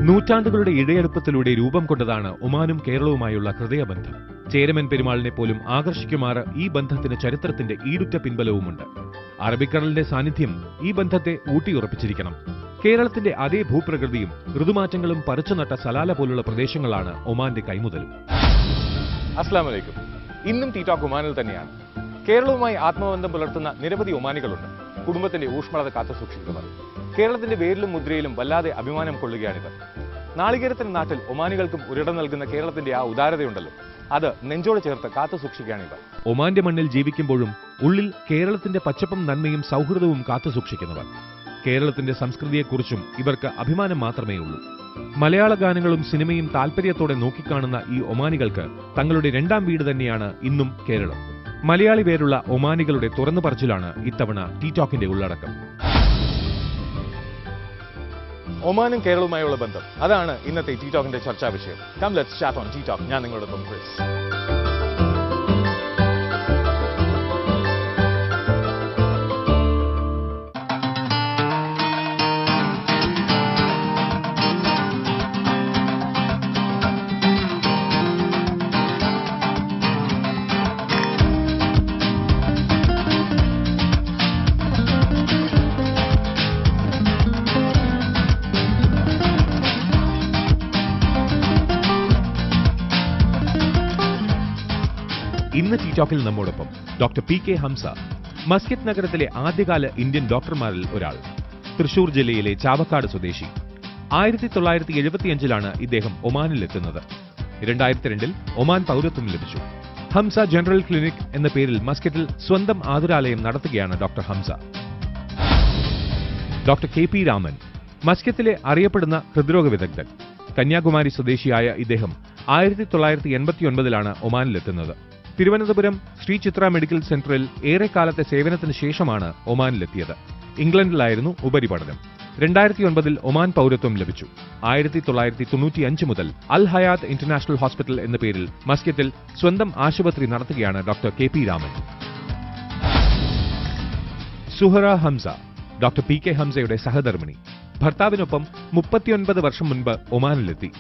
നൂറ്റാണ്ടുകളുടെ ഇഴയെടുപ്പത്തിലൂടെ രൂപം കൊണ്ടതാണ് ഒമാനും കേരളവുമായുള്ള ഹൃദയബന്ധം. ചേരമൻ പെരുമാളിനെ പോലും ആകർഷിക്കുമാറ് ഈ ബന്ധത്തിന് ചരിത്രത്തിന്റെ ഈടുറ്റ പിൻബലവുമുണ്ട്. അറബിക്കടലിന്റെ സാന്നിധ്യം ഈ ബന്ധത്തെ ഊട്ടിയുറപ്പിച്ചിരിക്കണം. കേരളത്തിന്റെ അതേ ഭൂപ്രകൃതിയും ഋതുമാറ്റങ്ങളും പറിച്ചുനട്ട സലാല പോലുള്ള പ്രദേശങ്ങളാണ് ഒമാന്റെ കൈമുതലും. അസ്സലാമു അലൈക്കും. ഇന്നും ടീടോക്ക് ഒമാനിൽ തന്നെയാണ്. കേരളവുമായി ആത്മബന്ധം പുലർത്തുന്ന നിരവധി ഒമാനികളുണ്ട്. കുടുംബത്തിന്റെ ഊഷ്മളത കാത്തുസൂക്ഷിക്കുന്നവർ. കേരളത്തിന്റെ വേരിലും മുദ്രയിലും വല്ലാതെ അഭിമാനം കൊള്ളുകയാണിവർ. നാളികേരത്തിന്റെ നാട്ടിൽ ഒമാനികൾക്കും ഒരിടം നൽകുന്ന കേരളത്തിന്റെ ആ ഉദാരതയുണ്ടല്ലോ, അത് നെഞ്ചോട് ചേർത്ത് കാത്തുസൂക്ഷിക്കുകയാണിവർ. ഒമാന്റെ മണ്ണിൽ ജീവിക്കുമ്പോഴും ഉള്ളിൽ കേരളത്തിന്റെ പച്ചപ്പും നന്മയും സൗഹൃദവും കാത്തുസൂക്ഷിക്കുന്നവർ. കേരളത്തിന്റെ സംസ്കൃതിയെക്കുറിച്ചും ഇവർക്ക് അഭിമാനം മാത്രമേ ഉള്ളൂ. മലയാള ഗാനങ്ങളും സിനിമയും താൽപര്യത്തോടെ നോക്കിക്കാണുന്ന ഈ ഒമാനികൾക്ക് തങ്ങളുടെ രണ്ടാം വീട് തന്നെയാണ് ഇന്നും കേരളം. മലയാളി പേരുള്ള ഒമാനികളുടെ തുറന്നു പറച്ചിലാണ് ഇത്തവണ ടീടോക്കിന്റെ ഉള്ളടക്കം. ഒമാനും കേരളവുമായുള്ള ബന്ധം, അതാണ് ഇന്നത്തെ ടീടോക്കിന്റെ ചർച്ചാ വിഷയം. Come let's chat on tea talk. ഞാൻ നിങ്ങളോടൊപ്പം ക്രിസ്. ഇന്ന് ടീടോക്കിൽ നമ്മോടൊപ്പം ഡോക്ടർ PK ഹംസ, മസ്കറ്റ് നഗരത്തിലെ ആദ്യകാല ഇന്ത്യൻ ഡോക്ടർമാരിൽ ഒരാൾ. തൃശൂർ ജില്ലയിലെ ചാവക്കാട് സ്വദേശി. 1975 ഇദ്ദേഹം ഒമാനിലെത്തുന്നത്. 2002 ഒമാൻ പൗരത്വം ലഭിച്ചു. ഹംസ ജനറൽ ക്ലിനിക് എന്ന പേരിൽ മസ്കറ്റിൽ സ്വന്തം ആതുരാലയം നടത്തുകയാണ് doctor Hamsa. Doctor KP Raman, മസ്കറ്റിലെ അറിയപ്പെടുന്ന ഹൃദ്രോഗ വിദഗ്ധൻ. കന്യാകുമാരി സ്വദേശിയായ ഇദ്ദേഹം 1989 ഒമാനിലെത്തുന്നത്. തിരുവനന്തപുരം ശ്രീ ചിത്ര മെഡിക്കൽ സെന്ററിൽ ഏറെക്കാലത്തെ സേവനത്തിന് ശേഷമാണ് ഒമാനിലെത്തിയത്. ഇംഗ്ലണ്ടിലായിരുന്നു ഉപരിപഠനം. 2009 ഒമാൻ പൗരത്വം ലഭിച്ചു. 1995 മുതൽ അൽ ഹയാത്ത് ഇന്റർനാഷണൽ ഹോസ്പിറ്റൽ എന്ന പേരിൽ മസ്കറ്റിൽ സ്വന്തം ആശുപത്രി നടത്തുകയാണ് ഡോക്ടർ KP രാമൻ. സുഹറ ഹംസ, ഡോക്ടർ PK ഹംസയുടെ സഹധർമ്മിണി. ഭർത്താവിനൊപ്പം 39 വർഷം മുൻപ് ഒമാനിലെത്തി.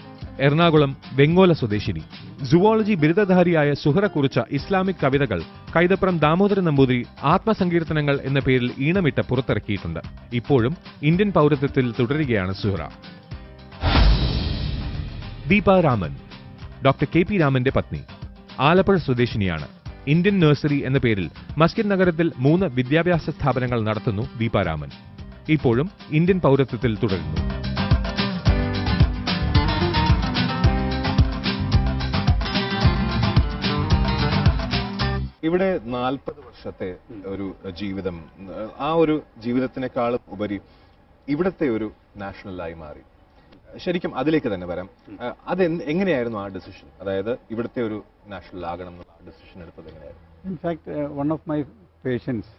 എറണാകുളം വെങ്ങോല സ്വദേശിനി. സുവോളജി ബിരുദധാരിയായ സുഹറ കുറിച്ച ഇസ്ലാമിക് കവിതകൾ കൈതപ്രം ദാമോദരൻ നമ്പൂതിരി ആത്മസങ്കീർത്തനങ്ങൾ എന്ന പേരിൽ ഈണമിട്ട് പുറത്തിറക്കിയിട്ടുണ്ട്. ഇപ്പോഴും ഇന്ത്യൻ പൗരത്വത്തിൽ തുടരുകയാണ് സുഹറ. ദീപ രാമൻ, ഡോക്ടർ KP രാമന്റെ പത്നി. ആലപ്പുഴ സ്വദേശിനിയാണ്. ഇന്ത്യൻ നഴ്സറി എന്ന പേരിൽ മസ്കറ്റ് നഗരത്തിൽ 3 വിദ്യാഭ്യാസ സ്ഥാപനങ്ങൾ നടത്തുന്നു ദീപ രാമൻ. ഇപ്പോഴും ഇന്ത്യൻ പൗരത്വത്തിൽ തുടരുന്നു. ഇവിടെ 40 വർഷത്തെ ഒരു ജീവിതം, ആ ഒരു ജീവിതത്തിനേക്കാളും ഉപരി ഇവിടത്തെ ഒരു നാഷണലായി മാറി. ശരിക്കും അതിലേക്ക് തന്നെ വരാം. അത് എങ്ങനെയായിരുന്നു ആ ഡിസിഷൻ? അതായത് ഇവിടുത്തെ ഒരു നാഷണൽ ആകണം എന്നുള്ള ഡിസിഷൻ എടുത്തത് എങ്ങനെയായിരുന്നു? In fact one of my patients,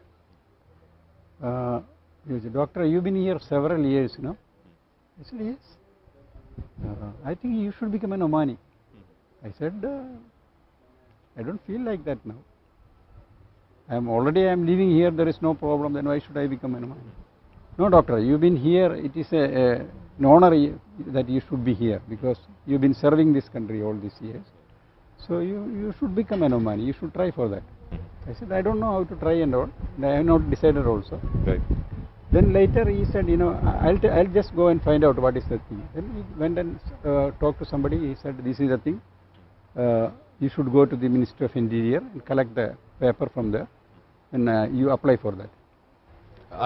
doctor, you've been here several years, you know? I said, yes. I think you should become an Omani. I said, I don't feel like that now. I am living here, there is no problem, then why should I become an Omani? No, doctor, you've been here, it is an honor that you should be here because you've been serving this country all these years. So you should become an Omani, you should try for that. I said, I don't know how to try and all, and I have not decided also. Right. Then later he said, you know, I'll just go and find out what is the thing. Then he went and talked to somebody. He said, this is the thing. You should go to the Ministry of Interior and collect the paper from there, and you apply for that.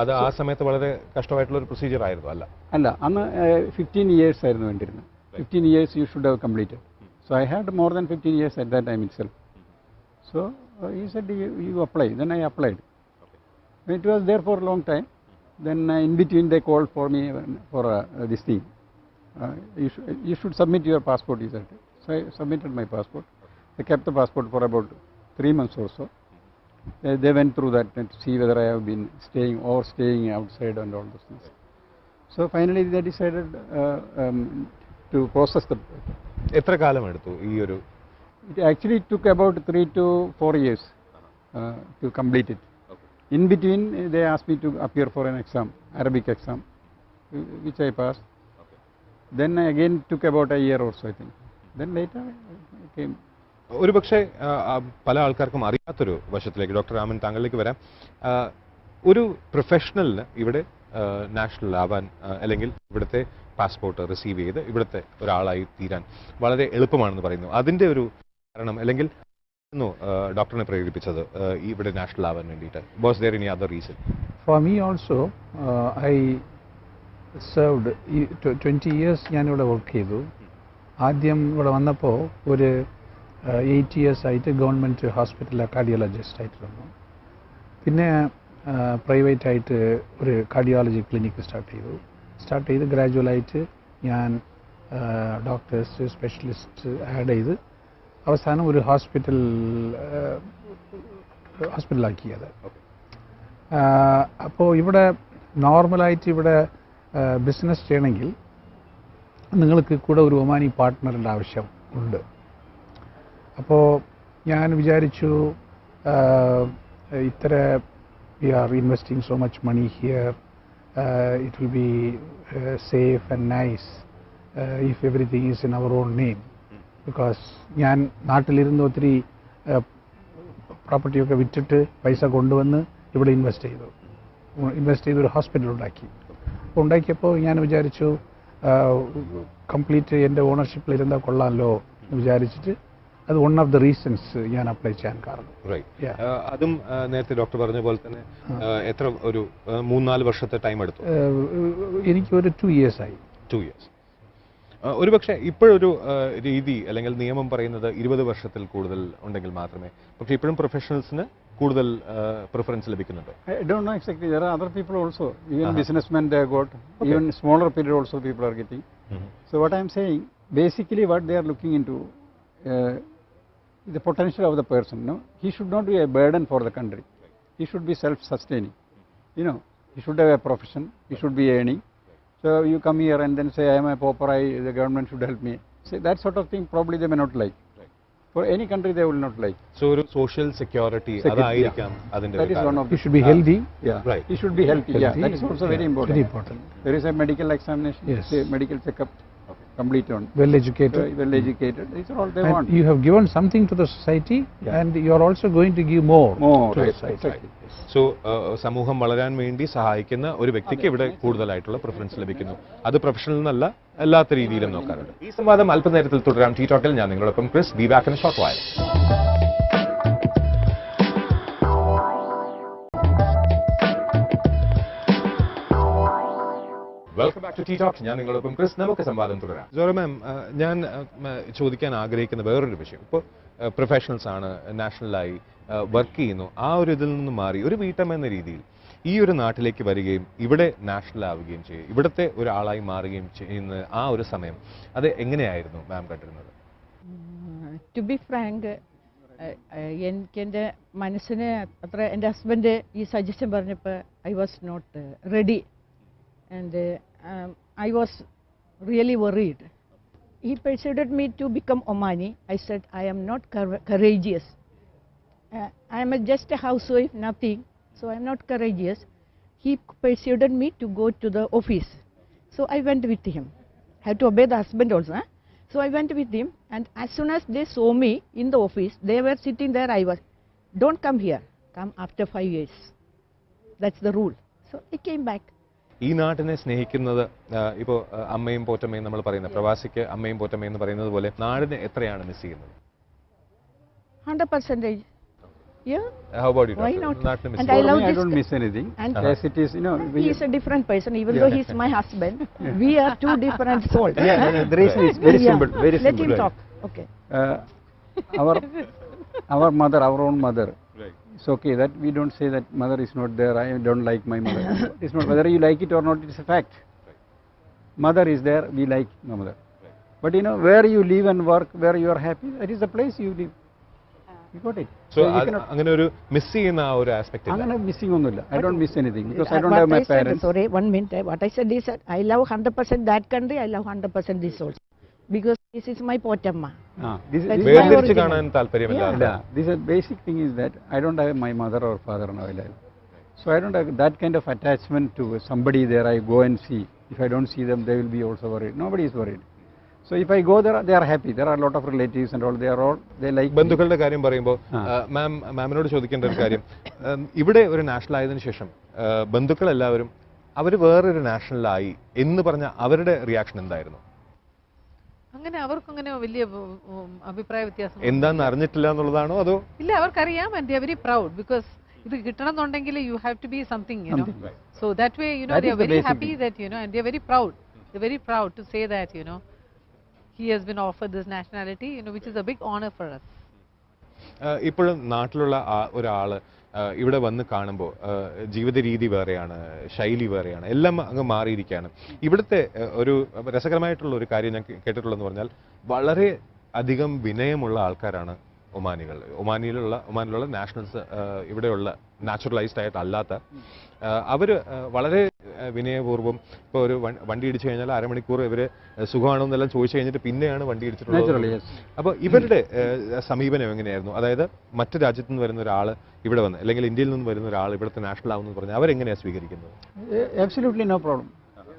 അത് ആ സമയത്ത് വളരെ കഷ്ടമായിട്ടുള്ള ഒരു procedure ആയിരുന്നു. അല്ല, അന്ന് 15 years ആയിരുന്നു വേണ്ടിയിരുന്നത്. 15 years you should have completed. So I had more than 15 years at that time itself. So he said, you apply. Then I applied. It was there for a long time. Then in between they called for me for this thing. You should submit your passport, he said. So I submitted my passport. They kept the passport for about 3 months or so. They went through that to see whether I have been staying outside and all those things. So finally they decided to process the paper. എത്ര കാലം എടുത്തു ഈ ഒരു? It actually took about 3 to 4 years to complete it. In between, they asked me to appear for an exam, Arabic exam, which I passed. Then I again took about a year or so, I think. Then later I came. ഒരുപക്ഷെ പല ആൾക്കാർക്കും അറിയാത്തൊരു വശത്തിലേക്ക് doctor Raman താങ്കളിലേക്ക് വരാം. ഒരു പ്രൊഫഷണലിന് ഇവിടെ national ആവാൻ അല്ലെങ്കിൽ ഇവിടുത്തെ പാസ്പോർട്ട് റിസീവ് ചെയ്ത് ഇവിടുത്തെ ഒരാളായി തീരാൻ വളരെ എളുപ്പമാണെന്ന് പറയുന്നു. അതിന്റെ ഒരു കാരണം അല്ലെങ്കിൽ ഡോക്ടറിനെ പ്രേരിപ്പിച്ചത് ഇവിടെ നാഷണൽ ആവാൻ വേണ്ടിയിട്ട്? Was there any other reason? For me also, I served 20 years ഞാനിവിടെ വർക്ക് ചെയ്തു. ആദ്യം ഇവിടെ വന്നപ്പോൾ ഒരു 8 years ആയിട്ട് ഗവൺമെൻറ് ഹോസ്പിറ്റലിലെ കാർഡിയോളജിസ്റ്റ് ആയിട്ട് വന്നു. പിന്നെ പ്രൈവറ്റ് ആയിട്ട് ഒരു കാർഡിയോളജി ക്ലിനിക്ക് സ്റ്റാർട്ട് ചെയ്ത് ഗ്രാജുവലായിട്ട് ഞാൻ ഡോക്ടേഴ്സ് സ്പെഷ്യലിസ്റ്റ് ആഡ് ചെയ്ത് അവസാനം ഒരു ഹോസ്പിറ്റലാക്കിയത്. അപ്പോൾ ഇവിടെ നോർമലായിട്ട് ഇവിടെ ബിസിനസ് ചെയ്യണമെങ്കിൽ നിങ്ങൾക്ക് കൂടെ ഒരു ഒമാനി പാർട്ട്ണറിൻ്റെ ആവശ്യം ഉണ്ട്. അപ്പോൾ ഞാൻ വിചാരിച്ചു ഇത്ര we are investing so much money here, it will be safe and nice if everything is in our own name, because ഞാൻ നാട്ടിലിരുന്ന് ഒത്തിരി പ്രോപ്പർട്ടിയൊക്കെ വിറ്റിട്ട് പൈസ കൊണ്ടുവന്ന് ഇവിടെ ഇൻവെസ്റ്റ് ചെയ്ത് ഒരു ഹോസ്പിറ്റൽ ഉണ്ടാക്കിയപ്പോൾ ഞാൻ വിചാരിച്ചു കംപ്ലീറ്റ് എൻ്റെ ഓണർഷിപ്പിൽ ഇരുന്നാൽ കൊള്ളാമല്ലോ എന്ന് വിചാരിച്ചിട്ട് അത് വൺ ഓഫ് ദ റീസൺസ് ഞാൻ അപ്ലൈ ചെയ്യാൻ കാരണം. അതും നേരത്തെ ഡോക്ടർ പറഞ്ഞ പോലെ തന്നെ എത്ര ഒരു 3-4 വർഷത്തെ ടൈം എടുത്തു? എനിക്ക് ഒരു 2 years ആയി. 2 years. ഒരുപക്ഷെ ഇപ്പോഴൊരു രീതി അല്ലെങ്കിൽ നിയമം പറയുന്നത് 20 വർഷത്തിൽ കൂടുതൽ ഉണ്ടെങ്കിൽ മാത്രമേ. പക്ഷേ ഇപ്പോഴും പ്രൊഫഷണൽസിന് കൂടുതൽ പ്രിഫറൻസ് ലഭിക്കുന്നുണ്ട്. I don't know exactly. There are other people also. Even businessmen they have got. Even smaller period also people are getting. So what I am saying, basically what they are looking into, the potential of the person. No, he should not be a burden for the country. He should be self-sustaining. You know, he should have a profession. He should be earning. So you come here and then say, I am a pauper. The government should help me. See, that sort of thing probably they may not like. For any country they will not like. So ഒരു social security അതായിരിക്കാം അതിന്റെ. That is one of. He should be healthy. Yeah, right. He should be healthy. Yeah, that is also very important. Very important. There is a medical examination. Yes. A medical checkup. Complete on. Well educated. Well educated. These are all they and want. You have given something to the society, and you are also going to give more to the society. Exactly. So സമൂഹം വളരാൻ വേണ്ടി സഹായിക്കുന്ന ഒരു വ്യക്തിക്ക് ഇവിടെ കൂടുതലായിട്ടുള്ള preference ലഭിക്കുന്നു. അത് പ്രൊഫഷണൽ എന്നല്ല, എല്ലാത്ത രീതിയിലും നോക്കാറുണ്ട്. ഈ സംവാദം അല്പനേരത്തിൽ തുടരാം. ടീ ടോക്കിൽ ഞാൻ നിങ്ങളോടൊപ്പം Chris. Be back in a short while. Welcome back to tea talk. ഞാൻ നിങ്ങളോടൊപ്പം ക്രിസ്. നമുക്ക് സംവാദം തുടരാം. സോറ മാം, ഞാൻ ചോദിക്കാൻ ആഗ്രഹിക്കുന്ന വേറൊരു വിഷയം, ഇപ്പോൾ പ്രൊഫഷണൽസ് ആണ്, നാഷണലായി വർക്ക് ചെയ്യുന്നു, ആ ഒരു ഇതിൽ നിന്ന് മാറി ഒരു വീട്ടമ്മ എന്ന രീതിയിൽ ഈ ഒരു നാട്ടിലേക്ക് വരികയും ഇവിടെ നാഷണൽ ആവുകയും ചെയ്യും, ഇവിടുത്തെ ഒരാളായി മാറുകയും ചെയ്യുന്ന ആ ഒരു സമയം അത് എങ്ങനെയായിരുന്നു മാം കണ്ടിരുന്നത്? ടു ബി ഫ്രാങ്ക്, എനിക്ക് എൻ്റെ മനസ്സിന് അത്ര, എൻ്റെ ഹസ്ബൻഡ് ഈ സജഷൻ പറഞ്ഞപ്പോൾ I was not ready and I was really worried. He persuaded me to become Omani. I said, I am not courageous. I am just a housewife, nothing. So I am not courageous. He persuaded me to go to the office. So I went with him. Had to obey the husband also. Huh? So I went with him, and as soon as they saw me in the office, they were sitting there. I was, don't come here. Come after 5 years. That's the rule. So I came back. ഈ നാട്ടിനെ സ്നേഹിക്കുന്നത്, ഇപ്പോൾ അമ്മയും പോറ്റമ്മയും നമ്മൾ പറയുന്നത്, പ്രവാസിക്ക് അമ്മയും പോറ്റമ്മയും എന്ന് പറയുന്നത് പോലെ നാടിനെ എത്രയാണ് മിസ് ചെയ്യുന്നത്? 100%. Yeah. How about you? Why not? നാട്ടിനെ മിസ് And ചെയ്യുന്നത്? I love I this. don't miss anything. And As it is, you know. he is a different person, even though he is my husband. We are two different souls. Yeah, the reason is very Yeah. simple. Very Let simple. him talk. Okay. Our mother, our own mother. Right. It's okay that we don't say that mother is not there. I don't like my mother. It's not whether you like it or not. It's a fact. Mother is there. We like my mother. But you know, where you live and work, where you are happy, that is the place you live. You got it. So അങ്ങനെ ഒരു miss ചെയ്യുന്ന ആ ഒരു aspect ഇല്ല. അങ്ങനെ missing ഒന്നുമില്ല. I don't miss anything because I don't What have my I said, parents. sorry, 1 minute. What I said is that I love 100% that country. I love 100% this also, because this is my potamma. This That's is my വേർതിരിച്ച് original. കാണാൻ താല്പര്യമില്ല. This is basic thing is that I don't have my mother or father now alive. So I don't have that kind of attachment to somebody there. I go and see. If I don't see them, they will be also worried. Nobody is worried. So if I go there, they are happy. There are a lot of relatives and all. They like me. ബന്ധുക്കളുടെ കാര്യം പറയുമ്പോൾ മാമിനോട് ചോദിക്കേണ്ട ഒരു കാര്യം, ഇവിടെ ഒരു national ആയതിനു ശേഷം ബന്ധുക്കളെല്ലാവരും അവർ വേറൊരു നാഷണലായി എന്ന് പറഞ്ഞ അവരുടെ റിയാക്ഷൻ എന്തായിരുന്നു? അങ്ങനെ അവർക്കങ്ങനെ വലിയ അഭിപ്രായ വ്യത്യാസം എന്താന്ന് അറിഞ്ഞിട്ടില്ല എന്നുള്ളതാണോ അതോ? ഇല്ല, അവർക്കറിയാം. And they are very proud because ഇത് കിട്ടണമെന്നുണ്ടെങ്കിൽ you have to be something, you know. So that way, you know, they are very happy that, you know, and they are very proud. They are very proud to say that, you know, he has been offered this nationality, you know, which is a big honor for us. ഇപ്പോഴും നാട്ടിലുള്ള ഒരാള് ഇവിടെ വന്ന് കാണുമ്പോൾ ജീവിത രീതി വേറെയാണ്, ശൈലി വേറെയാണ്, എല്ലാം അങ്ങ് മാറിയിരിക്കുകയാണ്. ഇവിടുത്തെ ഒരു രസകരമായിട്ടുള്ള ഒരു കാര്യം ഞാൻ കേട്ടിട്ടുള്ളതെന്ന് പറഞ്ഞാൽ വളരെ അധികം വിനയമുള്ള ആൾക്കാരാണ് ഒമാനികൾ. ഒമാനിലുള്ള നാഷണൽസ്, ഇവിടെയുള്ള നാച്ചുറലൈസ്ഡ് ആയിട്ടല്ലാത്ത അവർ വളരെ വിനയപൂർവ്വം ഇപ്പോൾ ഒരു വണ്ടി ഇടിച്ചു കഴിഞ്ഞാൽ അരമണിക്കൂർ ഇവർ സുഖമാണോ എന്നെല്ലാം ചോദിച്ചു കഴിഞ്ഞിട്ട് പിന്നെയാണ് വണ്ടി ഇടിച്ചിട്ടുള്ളത്. അപ്പോൾ ഇവരുടെ സമീപനം എങ്ങനെയായിരുന്നു? അതായത് മറ്റു രാജ്യത്തു നിന്ന് വരുന്ന ഒരാൾ ഇവിടെ വന്ന്, അല്ലെങ്കിൽ ഇന്ത്യയിൽ നിന്ന് വരുന്ന ഒരാൾ ഇവിടുത്തെ നാഷണൽ ആവുമെന്ന് പറഞ്ഞാൽ അവരെങ്ങനെയാണ് സ്വീകരിക്കുന്നത്? Absolutely no problem.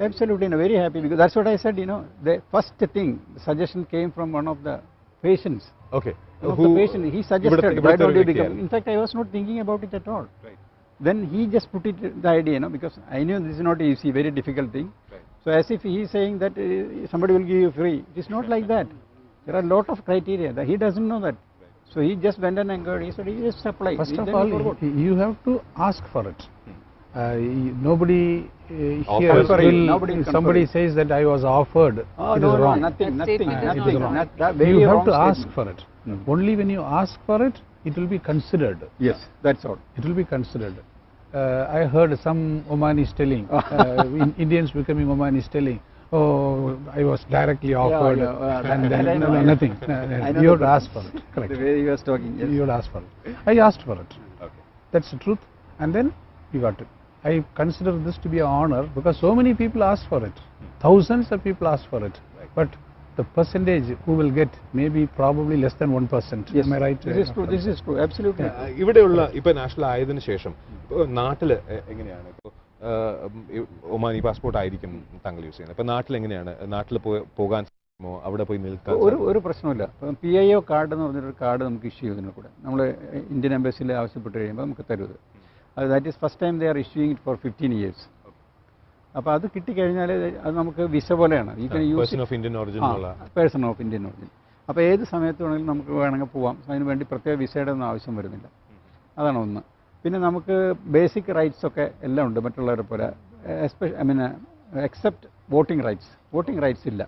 Absolutely no. Very happy, because that's what I said, you know. The first thing, the suggestion came from one of the patients. Okay. The patient, he suggested, why don't you become... In fact, I was not thinking about it at all. Right. Then he just put it, the idea, you know, because I knew this is not easy, very difficult thing. Right. So as if he is saying that somebody will give you free. It is not like that. There are a lot of criteria. He doesn't know that. So he just went and inquired. He said, he just apply. First of all, you have to ask for it. Nobody here will, Nobody somebody says that I was offered, Oh, it no, is no, wrong. nothing, That nothing, statement is nothing. wrong. Very You have wrong to ask statement. for it. Only when you ask for it, it will be considered. Yes, that's all. It will be considered. I heard some Omanis telling, Indians becoming Omanis telling, oh, I was directly offered, and then nothing. I know You have to that. ask for it. Correct. The way he was talking. Yes. You would ask for it. I asked for it. Okay. That's the truth. And then you got it. I consider this to be an honor because so many people ask for it. Thousands of people ask for it. But the percentage who will get maybe probably less than 1%. Yes. Am I right? This is true. This is true. Absolutely. ഇവിടെയുള്ള ഇപ്പൊ national ആയതിനു ശേഷം നാട്ടില് എങ്ങനെയാണ്? ഇപ്പോൾ Omani passport ആയിരിക്കും താങ്കൾ use ചെയ്യുന്നത്. ഇപ്പൊ നാട്ടിൽ എങ്ങനെയാണ്? നാട്ടിൽ പോകാൻ സാധിക്കുമോ? അവിടെ പോയി നിൽക്കാൻ? ഒരു പ്രശ്നമില്ല. PIO കാർഡ് എന്ന് പറഞ്ഞൊരു കാർഡ് നമുക്ക് ഇഷ്യൂ ചെയ്യുന്നതിന് കൂടെ നമ്മൾ ഇന്ത്യൻ എംബസിയിൽ ആവശ്യപ്പെട്ട് കഴിയുമ്പോൾ നമുക്ക് തരുത്. That is first time they are issuing it for 15 years. അപ്പോൾ അത് കിട്ടിക്കഴിഞ്ഞാൽ അത് നമുക്ക് വിസ പോലെയാണ്. ഈ person of Indian origin person of Indian origin. അപ്പോൾ ഏത് സമയത്ത് വേണമെങ്കിലും നമുക്ക് വേണമെങ്കിൽ പോവാം. അതിന് വേണ്ടി പ്രത്യേക വിസയുടെ ഒന്നും ആവശ്യം വരുന്നില്ല. അതാണ് ഒന്ന്. പിന്നെ നമുക്ക് ബേസിക് റൈറ്റ്സ് ഒക്കെ എല്ലാം ഉണ്ട് മറ്റുള്ളവരെ പോലെ. Except voting rights. Voting rights ഇല്ല.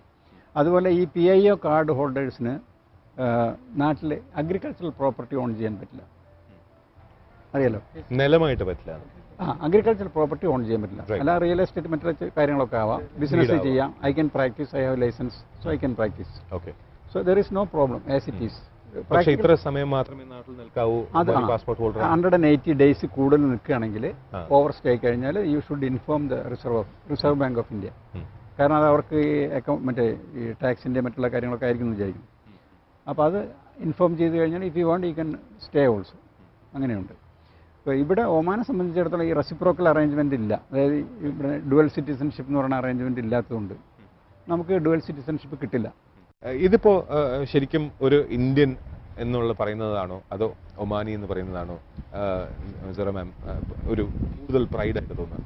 അതുപോലെ ഈ PIO കാർഡ് ഹോൾഡേഴ്സിന് നാട്ടിൽ അഗ്രികൾച്ചറൽ പ്രോപ്പർട്ടി ഓൺ ചെയ്യാൻ പറ്റില്ല. അറിയാലോ? നിലമായിട്ട് പറ്റില്ല. അഗ്രികൾച്ചറൽ പ്രോപ്പർട്ടി ഓൺ ചെയ്യാൻ പറ്റില്ല. അല്ല റിയൽ എസ്റ്റേറ്റ് മറ്റുള്ള കാര്യങ്ങളൊക്കെ ആവാം. ബിസിനസ് ചെയ്യാം. I can practise. I have licence. So I can practise. Okay. So there is no problem as it is. പക്ഷേ ഇത്ര സമയം മാത്രമേ നാട്ടിൽ നിൽക്കാവൂ പാസ്പോർട്ട് ഹോൾഡർ. 180 days കൂടുതൽ നിൽക്കുകയാണെങ്കിൽ ഓവർ സ്റ്റേ കഴിഞ്ഞാൽ you should inform the reserve bank of India. കാരണം അത് അവർക്ക് മറ്റേ ഈ ടാക്സിൻ്റെ മറ്റുള്ള കാര്യങ്ങളൊക്കെ ആയിരിക്കും എന്ന് വിചാരിക്കും. അപ്പോൾ അത് ഇൻഫോം ചെയ്ത് കഴിഞ്ഞാൽ if you want you can stay also. അങ്ങനെയുണ്ട്. ഇപ്പോൾ ഇവിടെ ഒമാനെ സംബന്ധിച്ചിടത്തോളം ഈ റെസിപ്രോക്കൽ അറേഞ്ച്മെൻ്റ് ഇല്ല. അതായത് ഇവിടെ ഡുവൽ സിറ്റിസൺഷിപ്പ് എന്ന് പറയുന്ന അറേഞ്ച്മെൻ്റ് ഇല്ലാത്തതുകൊണ്ട് നമുക്ക് ഡുവൽ സിറ്റിസൺഷിപ്പ് കിട്ടില്ല. ഇതിപ്പോ ശരിക്കും ഒരു ഇന്ത്യൻ എന്നുള്ള പറയുന്നതാണോ അതോ ഒമാനി എന്ന് പറയുന്നതാണോ മാം ഒരു കൂടുതൽ പ്രൈഡ് ആയിട്ട് തോന്നുന്നത്?